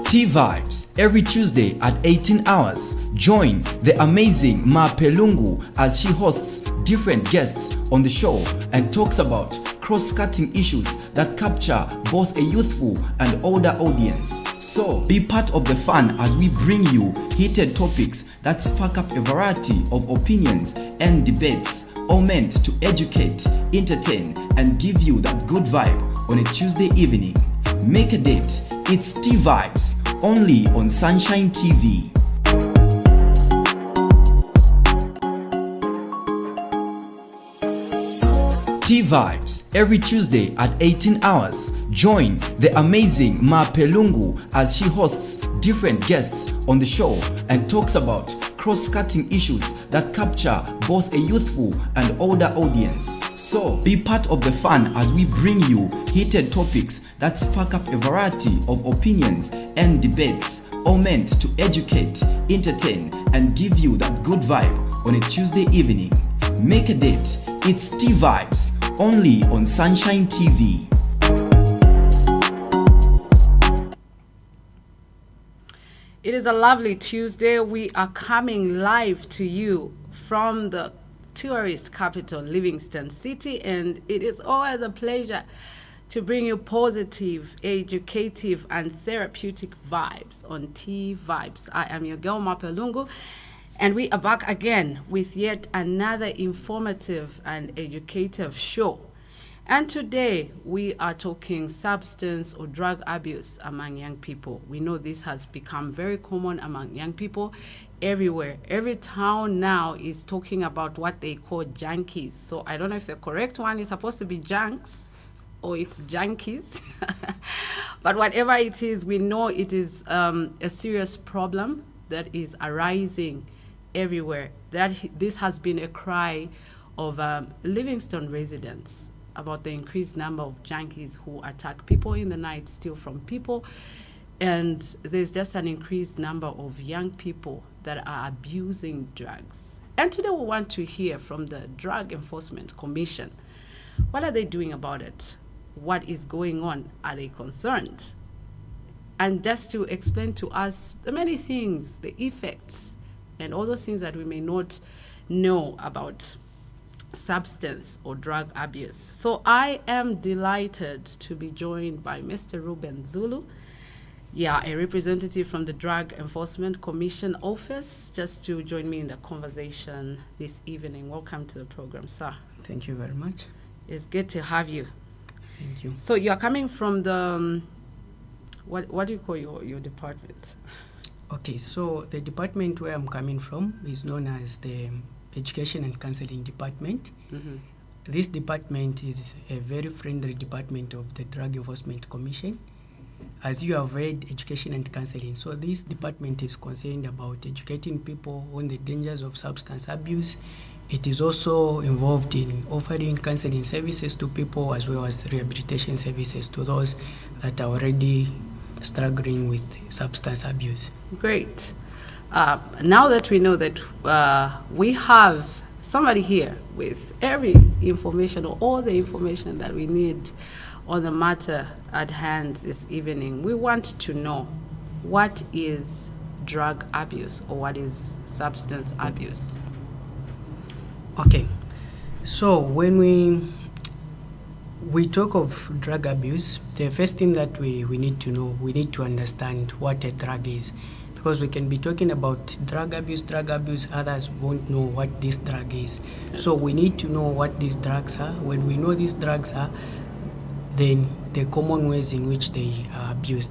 T Vibes every Tuesday at 18 hours. Join the amazing Lungu as she hosts different guests on the show and talks about cross-cutting issues that capture both a youthful and older audience. So be part of the fun as we bring you heated topics that spark up a variety of opinions and debates, all meant to educate, entertain, and give you that good vibe on a Tuesday evening. Make a date. It's T Vibes, only on Sunshine TV. T Vibes every Tuesday at 18 hours. Join the amazing Lungu as she hosts different guests on the show and talks about cross-cutting issues that capture both a youthful and older audience. So be part of the fun as we bring you heated topics that spark up a variety of opinions and debates, all meant to educate, entertain, and give you that good vibe on a Tuesday evening. Make a date. It's T Vibes, only on Sunshine TV. It is a lovely Tuesday. We are coming live to you from the tourist capital, Livingston City, and it is always a pleasure to bring you positive, educative, and therapeutic vibes on T Vibes. I am your girl, Lungu, and we are back again with yet another informative and educative show. And today we are talking substance or drug abuse among young people. We know this has become very common among young people everywhere. Every town now is talking about what they call junkies. So I don't know if the correct one is supposed to be junks or it's junkies. But whatever it is, we know it is a serious problem that is arising everywhere. This has been a cry of Livingston residents about the increased number of junkies who attack people in the night, steal from people. And there's just an increased number of young people that are abusing drugs. And today we want to hear from the Drug Enforcement Commission. What are they doing about it? What is going on? Are they concerned? And just to explain to us the many things, the effects, and all those things that we may not know about substance or drug abuse. So I am delighted to be joined by Mr. Ruben Zulu, a representative from the Drug Enforcement Commission office, just to join me in the conversation this evening. Welcome to the program, sir. Thank you very much. It's good to have you. Thank you. So you are coming from the, what do you call your department? Okay, so the department where I'm coming from is known as the Education and Counseling Department. Mm-hmm. This department is a very friendly department of the Drug Enforcement Commission. As you have read, education and counseling. So this department is concerned about educating people on the dangers of substance abuse. It is also involved in offering counseling services to people as well as rehabilitation services to those that are already struggling with substance abuse. Great. Now that we know that we have somebody here with every information or all the information that we need on the matter at hand this evening, we want to know what is drug abuse or what is substance abuse. Okay, so when we talk of drug abuse, the first thing that we need to know, we need to understand what a drug is. Because we can be talking about drug abuse, others won't know what this drug is. Yes. So we need to know what these drugs are. When we know these drugs are, then the common ways in which they are abused.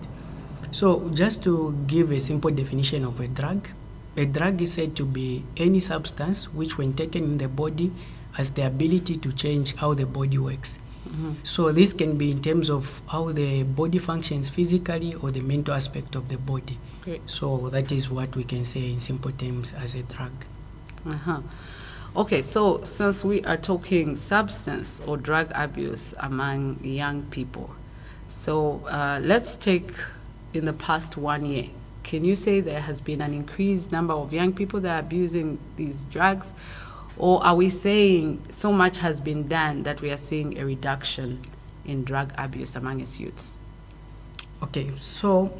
So just to give a simple definition of a drug is said to be any substance which when taken in the body has the ability to change how the body works. Mm-hmm. So this can be in terms of how the body functions physically or the mental aspect of the body. Great. So that is what we can say in simple terms as a drug. Uh-huh. Okay, so since we are talking substance or drug abuse among young people, so let's take in the past 1 year. Can you say there has been an increased number of young people that are abusing these drugs? Or are we saying so much has been done that we are seeing a reduction in drug abuse among its youths? Okay, so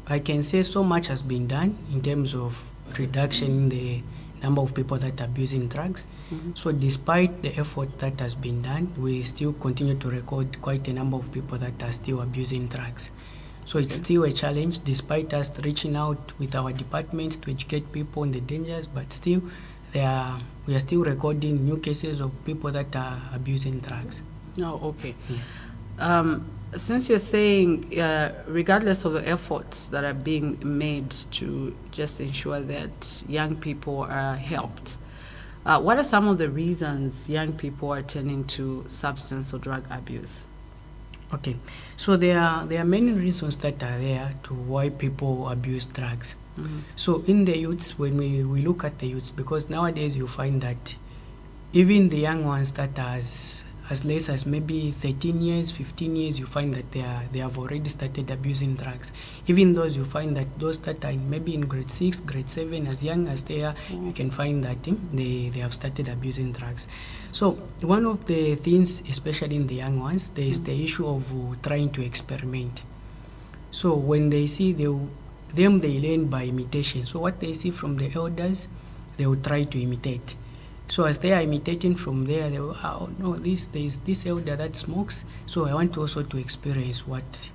I can say so much has been done in terms of reduction in the number of people that are abusing drugs. So despite the effort that has been done, we still continue to record quite a number of people that are still abusing drugs. So it's still a challenge despite us reaching out with our departments to educate people on the dangers, but still we are still recording new cases of people that are abusing drugs. No, okay. Since you're saying, regardless of the efforts that are being made to just ensure that young people are helped, what are some of the reasons young people are turning to substance or drug abuse? Okay, so there are many reasons that are there to why people abuse drugs. So in the youths, when we look at the youths, because nowadays you find that even the young ones that are as less as maybe 13 years, 15 years, you find that they have already started abusing drugs. Even those, you find that those that are maybe in grade 6, grade 7, as young as they are, you can find that they have started abusing drugs. So one of the things, especially in the young ones, there is the issue of trying to experiment. So when they see they learn by imitation. So what they see from the elders, they will try to imitate. So as they are imitating from there, they will, oh no, there's this elder that smokes, so I want also to experience what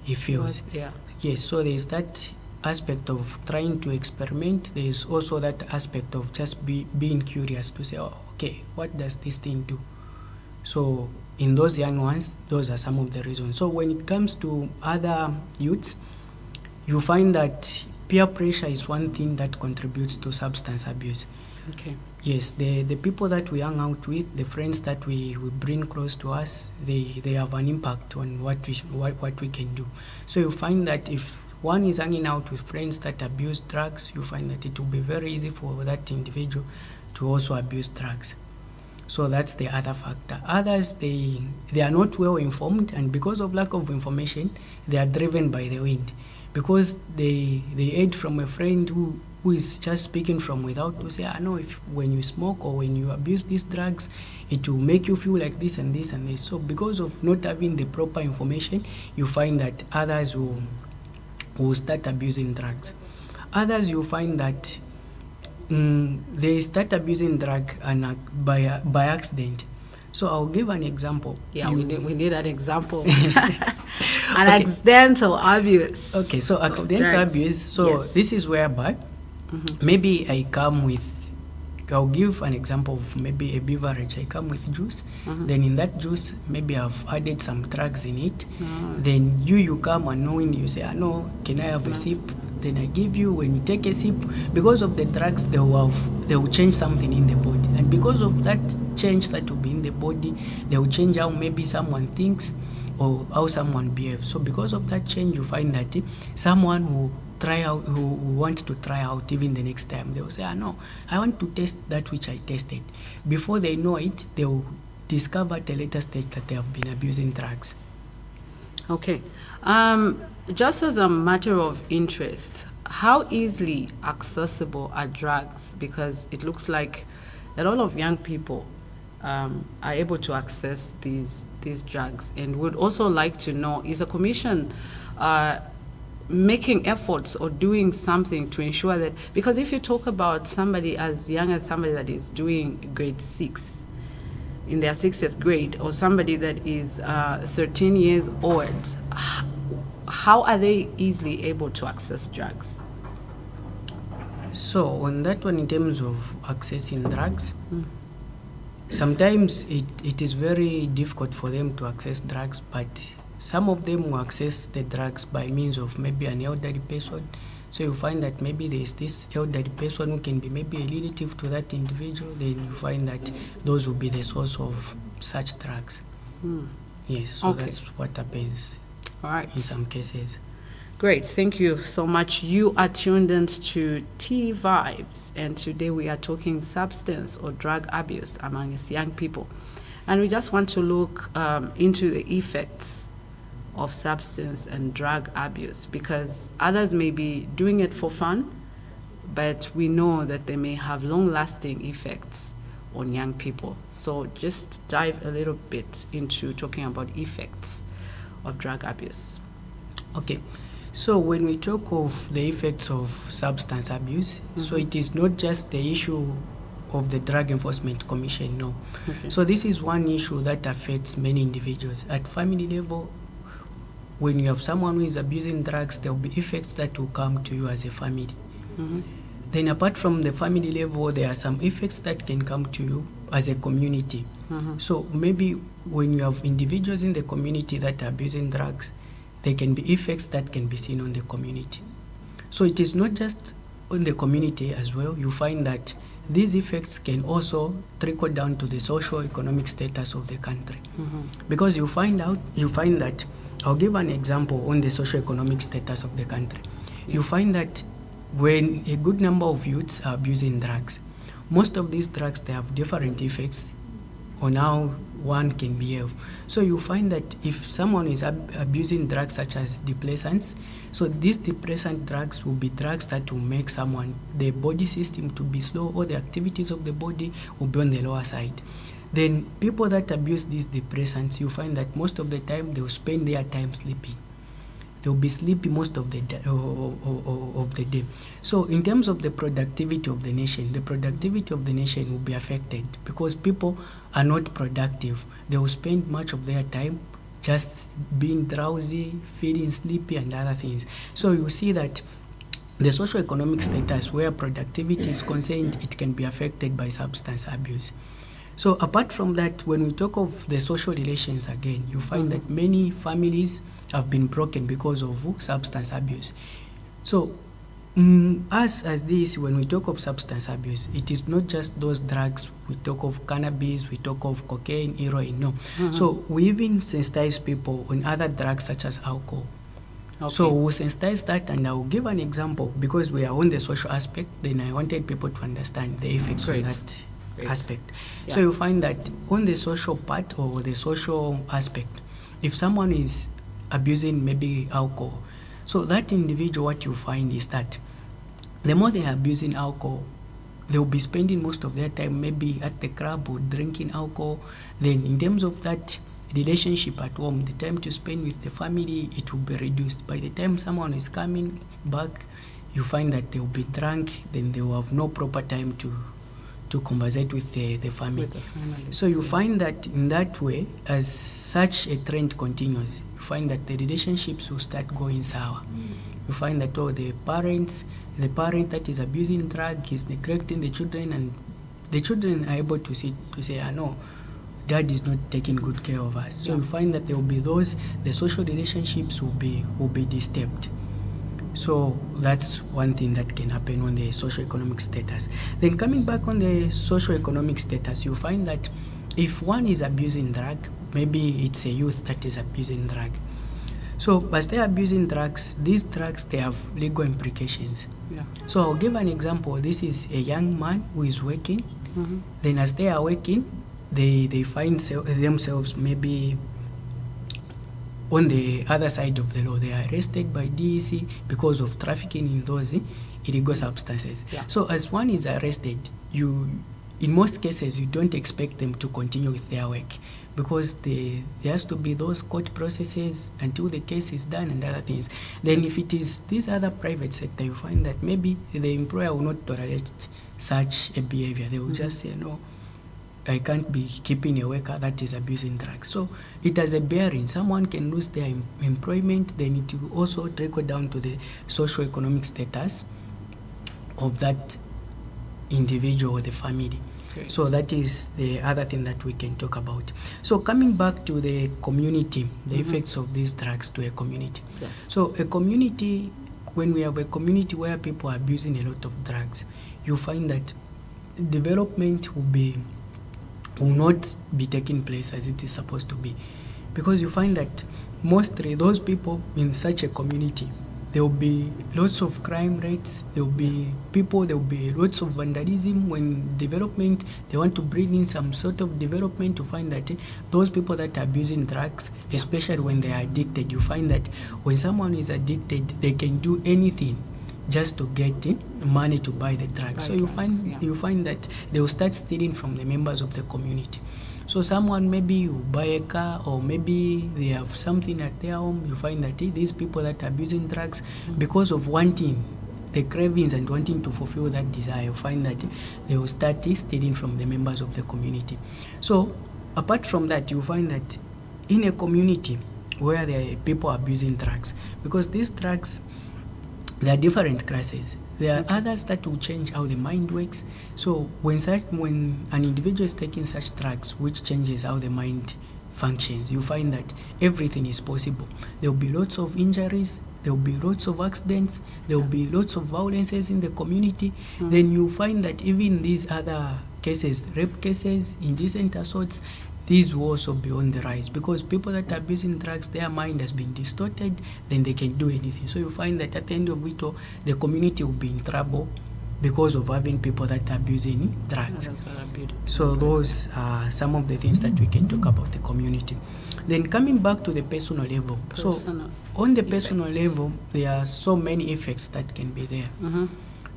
he feels. Yeah. Yes, so there's that aspect of trying to experiment. There's also that aspect of just being curious to say, oh, okay, what does this thing do? So in those young ones, those are some of the reasons. So when it comes to other youths, you find that peer pressure is one thing that contributes to substance abuse. Okay. Yes, the people that we hang out with, the friends that we bring close to us, they have an impact on what we can do. So you find that if one is hanging out with friends that abuse drugs, you find that it will be very easy for that individual to also abuse drugs. So that's the other factor. Others, they are not well informed, and because of lack of information, they are driven by the wind. Because they heard from a friend who is just speaking from without, to say, I know if when you smoke or when you abuse these drugs, it will make you feel like this and this and this. So because of not having the proper information, you find that others will start abusing drugs. Others, you find that they start abusing drug by accident. So I'll give an example. Yeah, we need an example. An accidental abuse. Okay, so accidental abuse. So yes. This is whereby maybe I come with, I'll give an example of maybe a beverage. I come with juice. Then in that juice, maybe I've added some drugs in it. Then you come and knowing, you say, no, can I have a sip? Then I give you. When you take a sip, because of the drugs, they will change something in the body, and because of that change that will be in the body, they will change how maybe someone thinks or how someone behaves. So because of that change, you find that someone who wants to try out even the next time, they will say, no, I want to test that which I tested. Before they know it, they will discover at a later stage that they have been abusing drugs. Okay. Just as a matter of interest, how easily accessible are drugs? Because it looks like a lot of young people are able to access these drugs, and would also like to know, is a commission making efforts or doing something to ensure that, because if you talk about somebody as young as somebody that is doing grade 6 in their 6th grade, or somebody that is 13 years old, how are they easily able to access drugs? So on that one, in terms of accessing drugs, sometimes it is very difficult for them to access drugs, but some of them will access the drugs by means of maybe an elderly person. So you find that maybe there is this elderly person who can be maybe a relative to that individual, then you find that those will be the source of such drugs. Yes, so that's what happens. All right. In some cases. Great, thank you so much. You are tuned in to T Vibes, and today we are talking substance or drug abuse among us young people. And we just want to look into the effects of substance and drug abuse, because others may be doing it for fun, but we know that they may have long-lasting effects on young people. So just dive a little bit into talking about effects of drug abuse. Okay. So when we talk of the effects of substance abuse, so it is not just the issue of the Drug Enforcement Commission, no. Okay. So this is one issue that affects many individuals. At family level, when you have someone who is abusing drugs, there will be effects that will come to you as a family. Then apart from the family level, there are some effects that can come to you as a community. So maybe when you have individuals in the community that are abusing drugs, there can be effects that can be seen on the community. So it is not just on the community as well. You find that these effects can also trickle down to the socio-economic status of the country. Because you find that, I'll give an example on the socio-economic status of the country. You find that when a good number of youths are abusing drugs, most of these drugs, they have different effects on how one can behave. So you find that if someone is abusing drugs such as depressants, so these depressant drugs will be drugs that will make someone, the body system to be slow, or the activities of the body will be on the lower side. Then people that abuse these depressants, you find that most of the time they will spend their time sleeping. They will be sleepy most of the day. So in terms of the productivity of the nation will be affected because people are not productive. They will spend much of their time just being drowsy, feeling sleepy, and other things. So you see that the socio-economic status where productivity is concerned, it can be affected by substance abuse. So apart from that, when we talk of the social relations again, you find that many families have been broken because of substance abuse. So us as this, when we talk of substance abuse, it is not just those drugs. We talk of cannabis, we talk of cocaine, heroin, no. So we even sensitize people on other drugs such as alcohol. Okay. So we sensitize that, and I will give an example because we are on the social aspect. Then I wanted people to understand the effects of that aspect. Yeah. So you find that on the social part or the social aspect, if someone is abusing maybe alcohol, so that individual, what you find is that the more they are abusing alcohol, they will be spending most of their time maybe at the club or drinking alcohol. Then in terms of that relationship at home, the time to spend with the family, it will be reduced. By the time someone is coming back, you find that they will be drunk, then they will have no proper time to conversate with the family. So you find that in that way, as such a trend continues, you find that the relationships will start going sour. You find that the parent that is abusing drug is neglecting the children, and the children are able to say, no, dad is not taking good care of us. So you find that there will be the social relationships will be disturbed. So that's one thing that can happen on the socio-economic status. Then coming back on the socio-economic status, you find that if one is abusing drug, maybe it's a youth that is abusing drug. So as they're abusing drugs, these drugs, they have legal implications. Yeah. So I'll give an example. This is a young man who is working. Then as they are working, they find themselves maybe on the other side of the law. They are arrested by DEC because of trafficking in those illegal substances. Yeah. So as one is arrested, in most cases, you don't expect them to continue with their work because there has to be those court processes until the case is done and other things. Then if it is this other private sector, you find that maybe the employer will not tolerate such a behavior. They will just say, no, I can't be keeping a worker that is abusing drugs. So it has a bearing. Someone can lose their employment, then it will also trickle down to the socio-economic status of that individual or the family. Okay. So that is the other thing that we can talk about. So coming back to the community, the effects of these drugs to a community. Yes. So a community, when we have a community where people are abusing a lot of drugs, you find that development will not be taking place as it is supposed to be, because you find that mostly those people in such a community, there will be lots of crime rates, there will be lots of vandalism. When development, they want to bring in some sort of development, to find that those people that are abusing drugs, especially when they are addicted, you find that when someone is addicted, they can do anything just to get money to buy the drugs. So you find that they will start stealing from the members of the community. So someone maybe will buy a car, or maybe they have something at their home. You find that these people that are abusing drugs, because of wanting the cravings and wanting to fulfill that desire, you find that they will start stealing from the members of the community. So apart from that, you find that in a community where there are people abusing drugs, because these drugs, there are different classes. There are others that will change how the mind works. So when an individual is taking such drugs which changes how the mind functions, you find that everything is possible. There will be lots of injuries, there will be lots of accidents, there will be lots of violences in the community. Then you find that even these other cases, rape cases, indecent assaults, these will also be on the rise, because people that are abusing drugs, their mind has been distorted, then they can do anything. So you find that at the end of it all, the community will be in trouble because of having people that are abusing drugs. So those are some of the things that we can talk about the community. Then coming back to the personal level. So on the personal level, there are so many effects that can be there.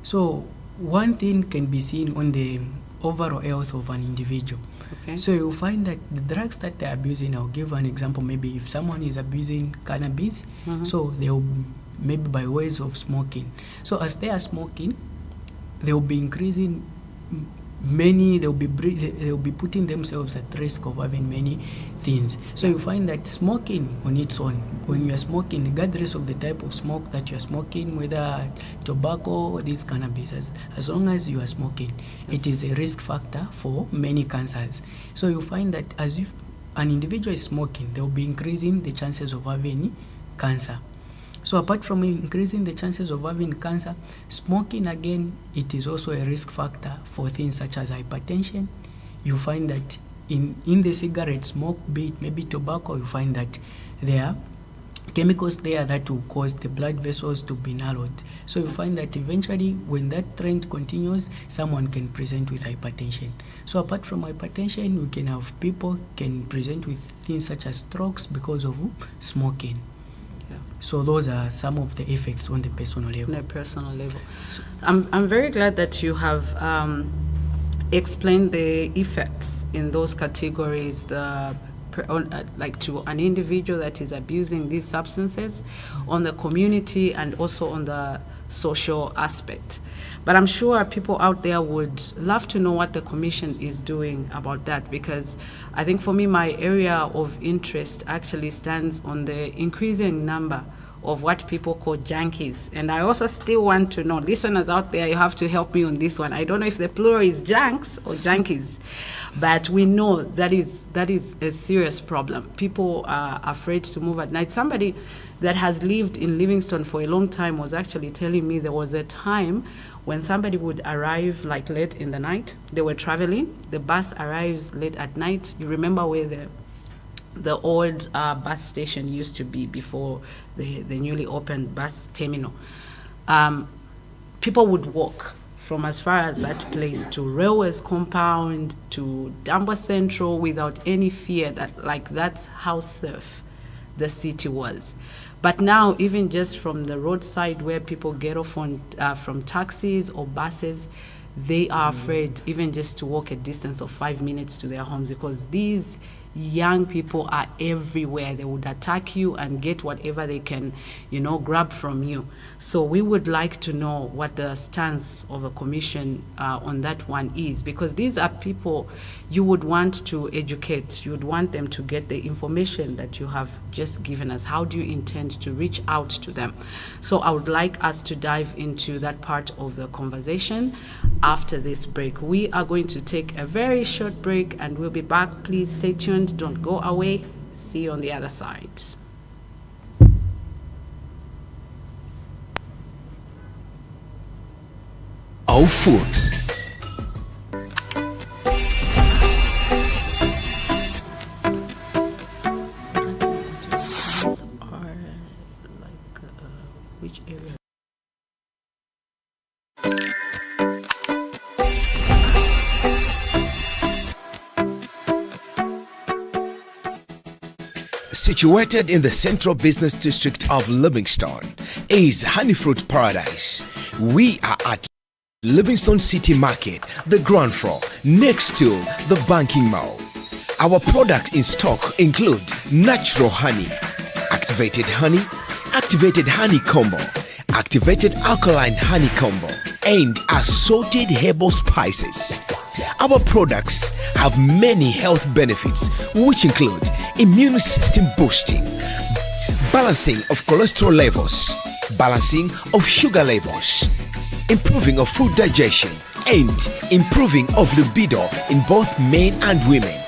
So one thing can be seen on the overall health of an individual. Okay. So you find that the drugs that they're abusing, I'll give an example. Maybe if someone is abusing cannabis, so they'll maybe by ways of smoking. So as they are smoking, they'll be increasing they'll be putting themselves at risk of having many things. So you find that smoking on its own, when you are smoking, regardless of the type of smoke that you are smoking, whether tobacco or this cannabis, as long as you are smoking, it is a risk factor for many cancers. So you find that as if an individual is smoking, they'll be increasing the chances of having cancer. So apart from increasing the chances of having cancer, smoking again, it is also a risk factor for things such as hypertension. You find that in the cigarette smoke, be it maybe tobacco, you find that there are chemicals there that will cause the blood vessels to be narrowed. So you find that eventually when that trend continues, someone can present with hypertension. So apart from hypertension, we can have people can present with things such as strokes because of smoking. So those are some of the effects on the personal level. On a personal level. So I'm very glad that you have explained the effects in those categories, like to an individual that is abusing these substances, on the community, and also on the social aspect. But I'm sure people out there would love to know what the Commission is doing about that, because I think for me, my area of interest actually stands on the increasing number of what people call junkies. And I also still want to know, listeners out there, you have to help me on this one. I don't know if the plural is junks or junkies, but we know that is a serious problem. People are afraid to move at night. Somebody that has lived in Livingstone for a long time was actually telling me there was a time when somebody would arrive like late in the night. They were traveling, the bus arrives late at night. You remember where the old bus station used to be before the newly opened bus terminal. People would walk from as far as that place to Railways Compound, to Dumbo Central, without any fear that, like, that's how safe the city was. But now, even just from the roadside where people get off on from taxis or buses, they are afraid even just to walk a distance of 5 minutes to their homes, because these young people are everywhere. They would attack you and get whatever they can, grab from you. So we would like to know what the stance of a commission on that one is, because these are people you would want to educate. You would want them to get the information that you have just given us. How do you intend to reach out to them? So I would like us to dive into that part of the conversation after this break. We are going to take a very short break and we'll be back. Please stay tuned. Don't go away. See you on the other side. Our foods. Which area? Situated in the central business district of Livingstone is Honeyfruit Paradise. We are at Livingstone City Market, the ground floor, next to the banking mall. Our products in stock include natural honey, activated honey combo, activated alkaline honey combo, and assorted herbal spices. Our products have many health benefits, which include immune system boosting, balancing of cholesterol levels, balancing of sugar levels, improving of food digestion, and improving of libido in both men and women.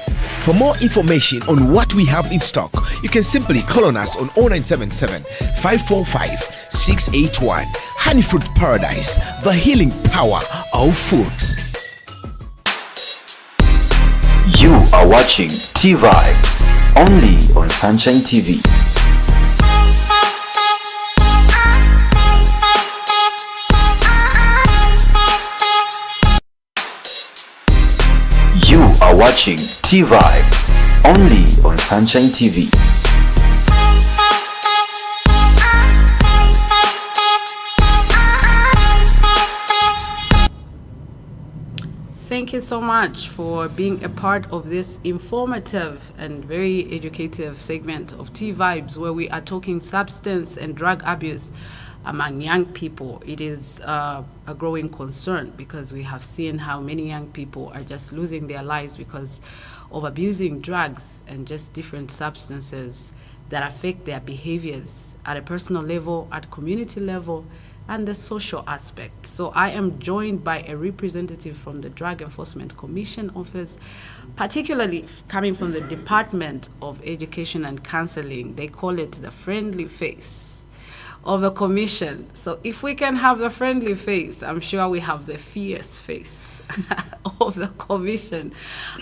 For more information on what we have in stock, you can simply call on us on 0977 545 681. Honey Fruit Paradise, the healing power of foods. You are watching T-Vibes, only on Sunshine TV. You are watching T-Vibes, only on Sunshine TV. Thank you so much for being a part of this informative and very educative segment of T-Vibes, where we are talking substance and drug abuse among young people. It is a growing concern because we have seen how many young people are just losing their lives because of abusing drugs and just different substances that affect their behaviors at a personal level, at community level, and the social aspect. So I am joined by a representative from the Drug Enforcement Commission office, particularly coming from the Department of Education and Counseling. They call it the friendly face of the commission. So if we can have the friendly face, I'm sure we have the fierce face of the commission,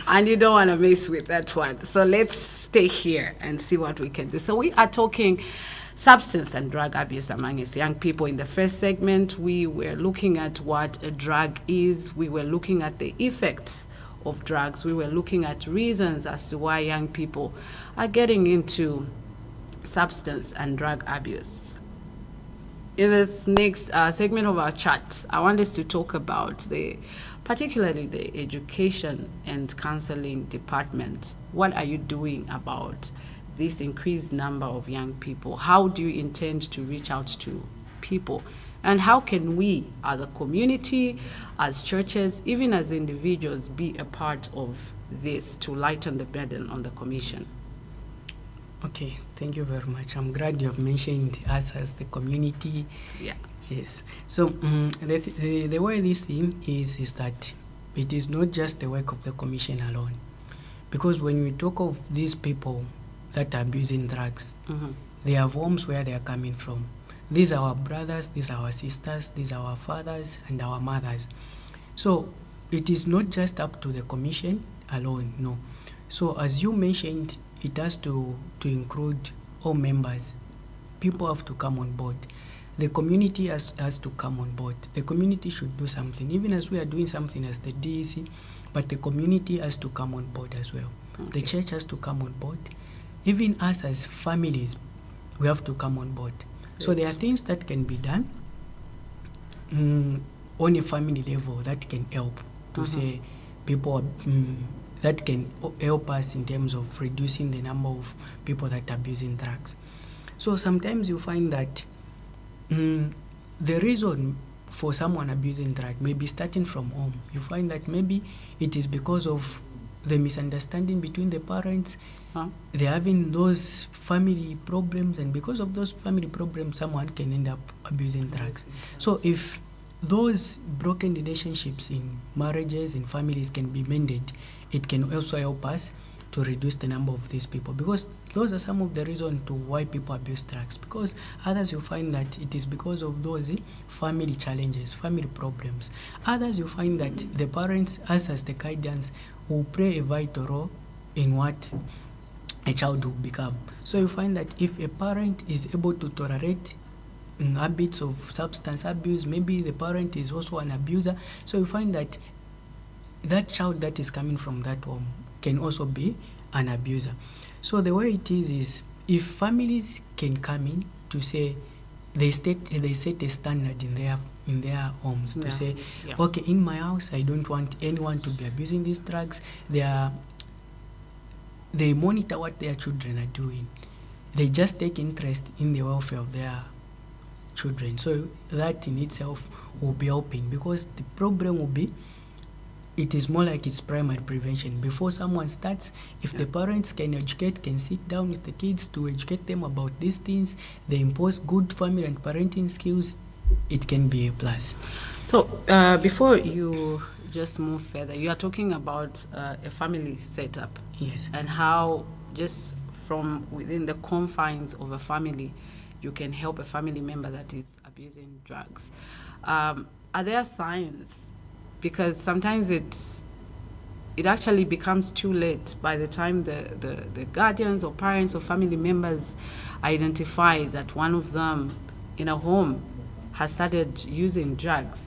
and you don't want to mess with that one. So let's stay here and see what we can do. So we are talking substance and drug abuse among us young people. In the first segment, we were looking at what a drug is. We were looking at the effects of drugs. We were looking at reasons as to why young people are getting into substance and drug abuse. In this next segment of our chat, I want us to talk about particularly the education and counseling department. What are you doing about this increased number of young people? How do you intend to reach out to people? And how can we, as a community, as churches, even as individuals, be a part of this to lighten the burden on the commission? Okay, thank you very much. I'm glad you have mentioned us as the community. Yeah. Yes. So the way this thing is that it is not just the work of the commission alone. Because when we talk of these people that are abusing drugs, they have homes where they are coming from. These are our brothers, these are our sisters, these are our fathers and our mothers. So it is not just up to the commission alone, no. So as you mentioned, it has to include all members. People have to come on board. The community has to come on board. The community should do something, even as we are doing something as the DEC, but the community has to come on board as well. Okay. The church has to come on board. Even us as families, we have to come on board. Great. So there are things that can be done on a family level that can help to say people that can help us in terms of reducing the number of people that are abusing drugs. So sometimes you find that the reason for someone abusing drugs may be starting from home. You find that maybe it is because of the misunderstanding between the parents. They're having those family problems, and because of those family problems, someone can end up abusing drugs. So if those broken relationships in marriages, in families can be mended, it can also help us to reduce the number of these people, because those are some of the reasons to why people abuse drugs. Because others, you find that it is because of those family challenges, family problems. Others, you find that the parents, us as the guardians, will play a vital role in what a child will become. So you find that if a parent is able to tolerate habits of substance abuse, maybe the parent is also an abuser, so you find that that child that is coming from that home can also be an abuser. So the way it is if families can come in to say they set a standard in their homes to say, okay, in my house I don't want anyone to be abusing these drugs. they monitor what their children are doing. They just take interest in the welfare of their children. So that in itself will be helping, because the problem will be, it is more like it's primary prevention. Before someone starts, if the parents can educate, can sit down with the kids to educate them about these things, they impose good family and parenting skills, it can be a plus. So before you just move further, you are talking about a family setup. Yes. And how just from within the confines of a family, you can help a family member that is abusing drugs. Are there signs? Because sometimes it actually becomes too late by the time the guardians or parents or family members identify that one of them in a home has started using drugs.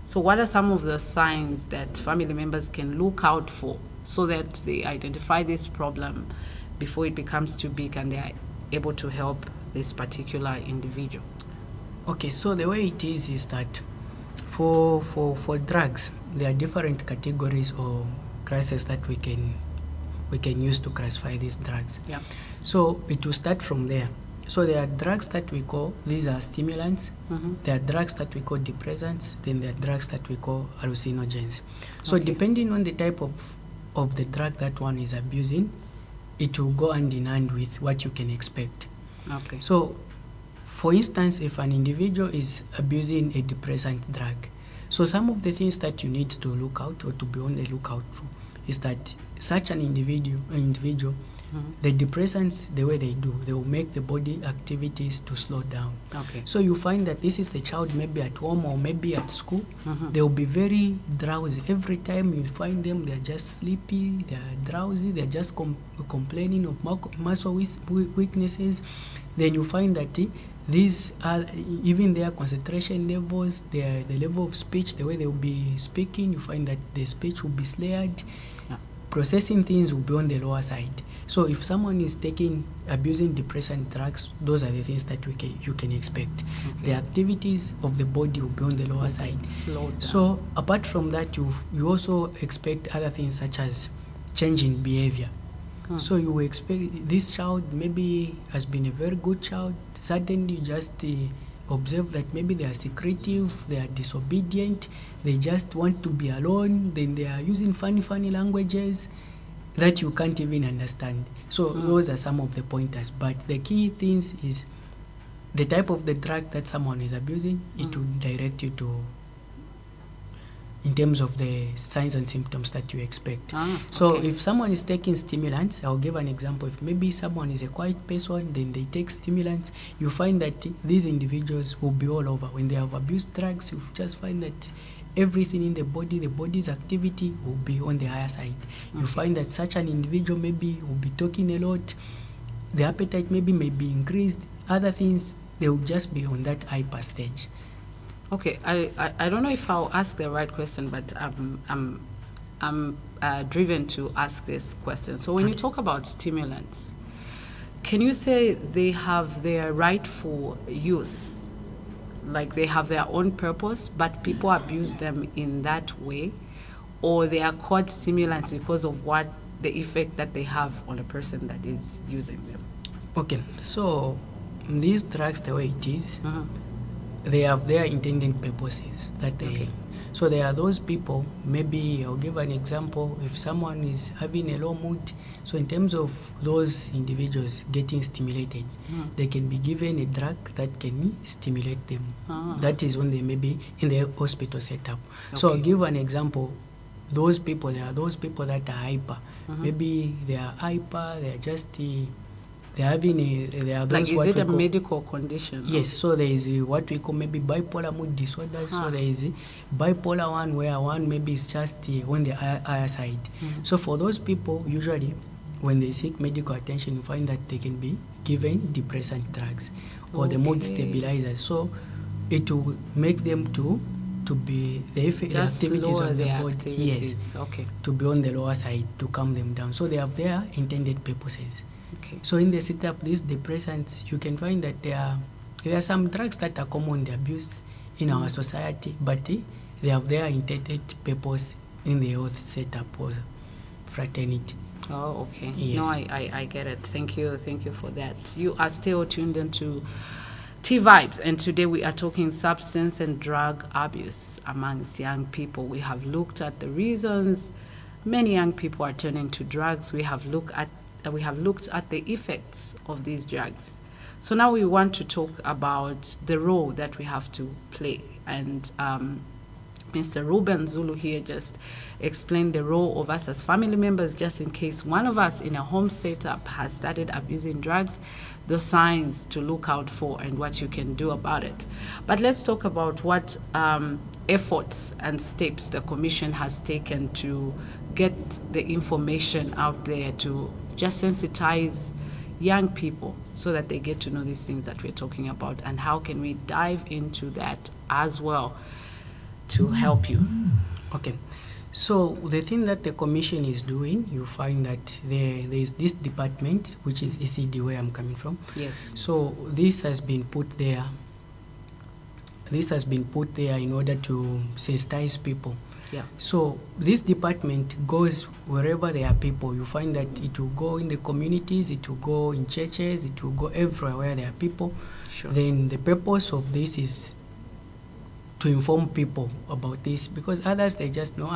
So what are some of the signs that family members can look out for so that they identify this problem before it becomes too big and they are able to help this particular individual? Okay, so the way it is that for drugs, there are different categories or classes that we can use to classify these drugs. Yeah. So it will start from there. So there are drugs that we call, these are stimulants. Mm-hmm. There are drugs that we call depressants. Then there are drugs that we call hallucinogens. So Okay. depending on the type of the drug that one is abusing, it will go hand in hand with what you can expect. Okay. So, for instance, if an individual is abusing a depressant drug, so some of the things that you need to look out or to be on the lookout for is that such an individual, the depressants, the way they do, they will make the body activities to slow down. Okay. So you find that this is the child maybe at home or maybe at school, Mhm. they will be very drowsy. Every time you find them, they're just sleepy, they're drowsy, they're just complaining of muscle weaknesses. Then you find that these are even their concentration levels, the level of speech, the way they will be speaking, you find that the speech will be slurred. Yeah. Processing things will be on the lower side. So if someone is abusing depressant drugs, those are the things that you can expect. Okay. The activities of the body will be on the lower side. Slow down. So apart from that, you also expect other things such as change in behavior. So you expect this child maybe has been a very good child. Suddenly you just observe that maybe they are secretive, they are disobedient, they just want to be alone, then they are using funny languages that you can't even understand. So those are some of the pointers. But the key things is the type of the drug that someone is abusing, it will direct you to, in terms of the signs and symptoms that you expect. So okay. if someone is taking stimulants, I'll give an example. If maybe someone is a quiet person, then they take stimulants, you find that these individuals will be all over. When they have abused drugs, you just find that everything in the body's activity will be on the higher side. You find that such an individual maybe will be talking a lot, the appetite may be increased, other things, they will just be on that hyper stage. Okay, I don't know if I'll ask the right question, but I'm driven to ask this question. So when you talk about stimulants, can you say they have their rightful use, like they have their own purpose, but people abuse them in that way, or they are called stimulants because of what the effect that they have on a person that is using them? Okay, so these drugs, the way it is, they have their intended purposes that they. Okay. So there are those people, maybe I'll give an example. If someone is having a low mood, so in terms of those individuals getting stimulated, they can be given a drug that can stimulate them. That is when they may be in the hospital setup. So I'll Okay. give an example. Those people, there are those people that are hyper. Maybe they are hyper, they are just they are those, Like, is what it we a call- medical condition? Yes, so there is what we call maybe bipolar mood disorder. So there is a bipolar one where one maybe is just on the higher side. So for those people, usually when they seek medical attention, you find that they can be given depressant drugs or the mood Okay. stabilizers. So it will make them to be the Just activities lower of the their body. activities. Yes, Okay. to be on the lower side to calm them down. So they have their intended purposes. Okay. So in the setup, these depressants, you can find that there are some drugs that are commonly abused in our society, but they have their intended purpose in the health setup or fraternity. Oh, okay. Yes. No, I get it. Thank you for that. You are still tuned into T Vibes, and today we are talking substance and drug abuse amongst young people. We have looked at the reasons many young people are turning to drugs. We have looked at the effects of these drugs. So now we want to talk about the role that we have to play, and Mr. Ruben Zulu here just explained the role of us as family members, just in case one of us in a home setup has started abusing drugs, the signs to look out for and what you can do about it. But let's talk about what efforts and steps the Commission has taken to get the information out there to just sensitize young people so that they get to know these things that we're talking about, and how can we dive into that as well to help you. Okay. So the thing that the commission is doing, you find that there is this department, which is ECD, where I'm coming from. Yes. So this has been put there. This has been put there in order to sensitize people. Yeah. So this department goes wherever there are people. You find that it will go in the communities, it will go in churches, it will go everywhere where there are people. Sure. Then the purpose of this is to inform people about this, because others, they just know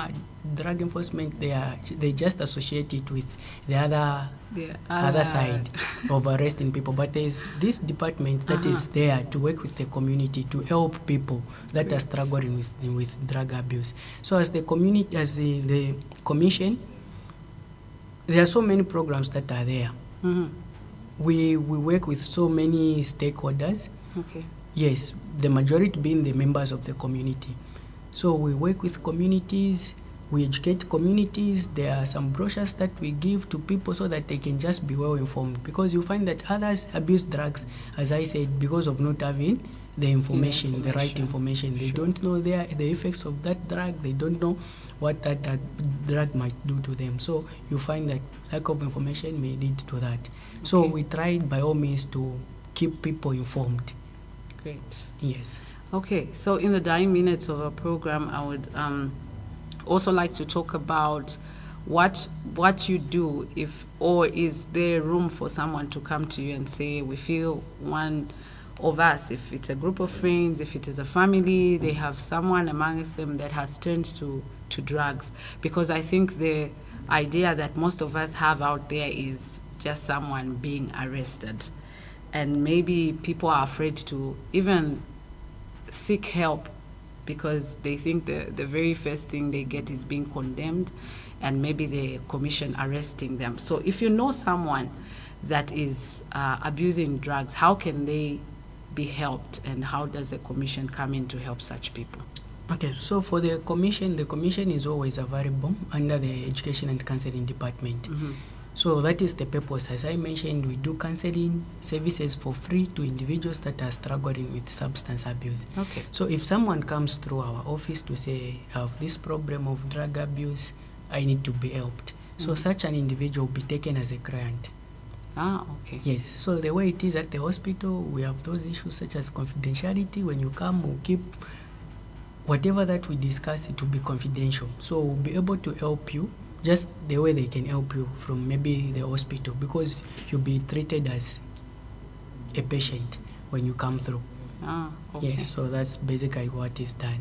drug enforcement, they just associate it with the other side of arresting people. But there's this department that is there to work with the community, to help people that are struggling with drug abuse. So as the community, as the commission, there are so many programs that are there. We work with so many stakeholders. Okay. Yes, the majority being the members of the community. So we work with communities, we educate communities. There are some brochures that we give to people so that they can just be well informed, because you find that others abuse drugs, as I said, because of not having the information, the right information. They don't know the effects of that drug. They don't know what that drug might do to them. So you find that lack of information may lead to that. So we tried by all means to keep people informed. Great. Yes. Okay, so in the dying minutes of our program, I would also like to talk about what you do, if, or is there room for someone to come to you and say, we feel one of us, if it's a group of friends, if it is a family, they have someone amongst them that has turned to drugs. Because I think the idea that most of us have out there is just someone being arrested. And maybe people are afraid to even seek help because they think the very first thing they get is being condemned, and maybe the commission arresting them. So if you know someone that is abusing drugs, how can they be helped, and how does the commission come in to help such people? Okay, so for the commission is always available under the Education and Counseling Department. So that is the purpose. As I mentioned, we do counseling services for free to individuals that are struggling with substance abuse. Okay. So if someone comes through our office to say, I have this problem of drug abuse, I need to be helped. So such an individual will be taken as a client. Okay. Yes, so the way it is at the hospital, we have those issues such as confidentiality. When you come, we'll keep whatever that we discuss, it will be confidential. So we'll be able to help you just the way they can help you from maybe the hospital, because you'll be treated as a patient when you come through. Okay. Yes, so that's basically what is done.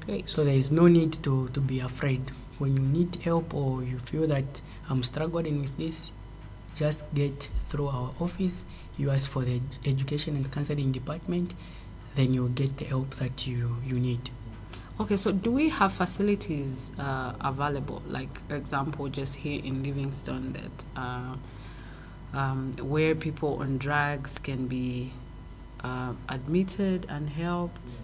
Great. So there is no need to be afraid. When you need help or you feel that I'm struggling with this, just get through our office, you ask for the Education and Counseling Department, then you'll get the help that you need. Okay, so do we have facilities available, like, for example, just here in Livingstone, that where people on drugs can be admitted and helped,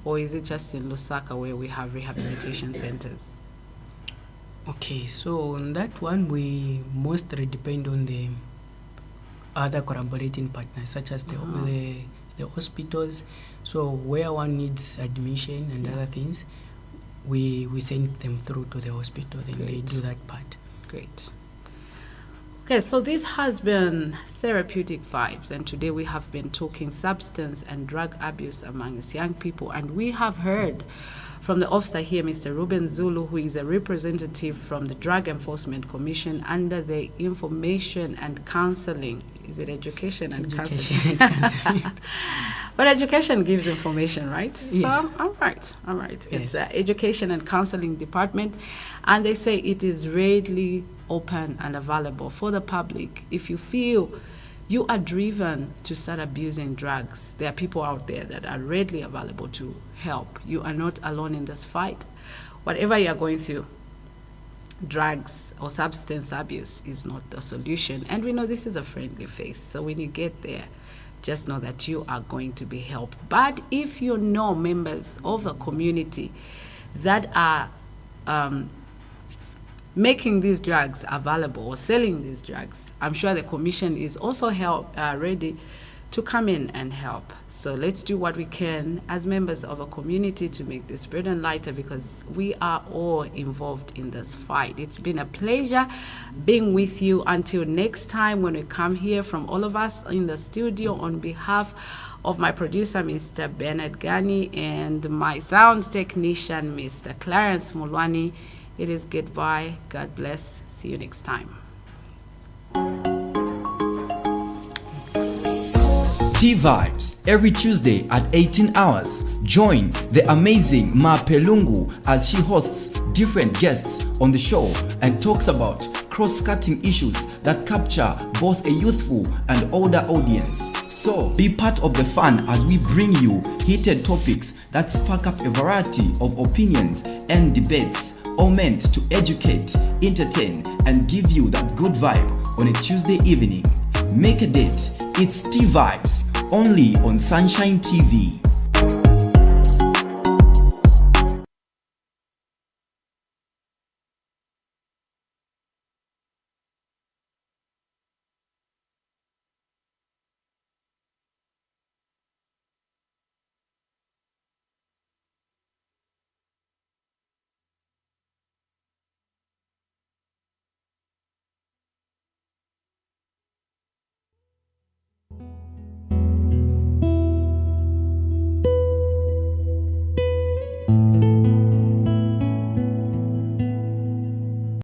or is it just in Lusaka where we have rehabilitation centers? Okay, so on that one, we mostly depend on the other collaborating partners, such as the hospitals. So where one needs admission and other things, we send them through to the hospital, and they do that part. Great. Okay, so this has been Therapeutic Vibes, and today we have been talking substance and drug abuse amongst young people, and we have heard from the officer here, Mr. Ruben Zulu, who is a representative from the Drug Enforcement Commission under the Information and Counseling. Is it Education and Counseling? But education gives information, right? Yes. So, all right. Yes. It's Education and Counseling Department, and they say it is readily open and available for the public. If you feel you are driven to start abusing drugs, there are people out there that are readily available to help. You are not alone in this fight. Whatever you are going through, drugs or substance abuse is not the solution. And we know this is a friendly face. So when you get there, just know that you are going to be helped. But if you know members of a community that are making these drugs available or selling these drugs, I'm sure the commission is also ready to come in and help. So let's do what we can as members of a community to make this burden lighter, because we are all involved in this fight. It's been a pleasure being with you. Until next time when we come here, from all of us in the studio, on behalf of my producer, Mr. Bernard Gani, and my sound technician, Mr. Clarence Mulwani, it is goodbye. God bless. See you next time. T-Vibes, every Tuesday at 18 hours. Join the amazing Lungu as she hosts different guests on the show and talks about cross-cutting issues that capture both a youthful and older audience. So be part of the fun as we bring you heated topics that spark up a variety of opinions and debates, all meant to educate, entertain, and give you that good vibe on a Tuesday evening. Make a date. It's T-Vibes, only on Sunshine TV.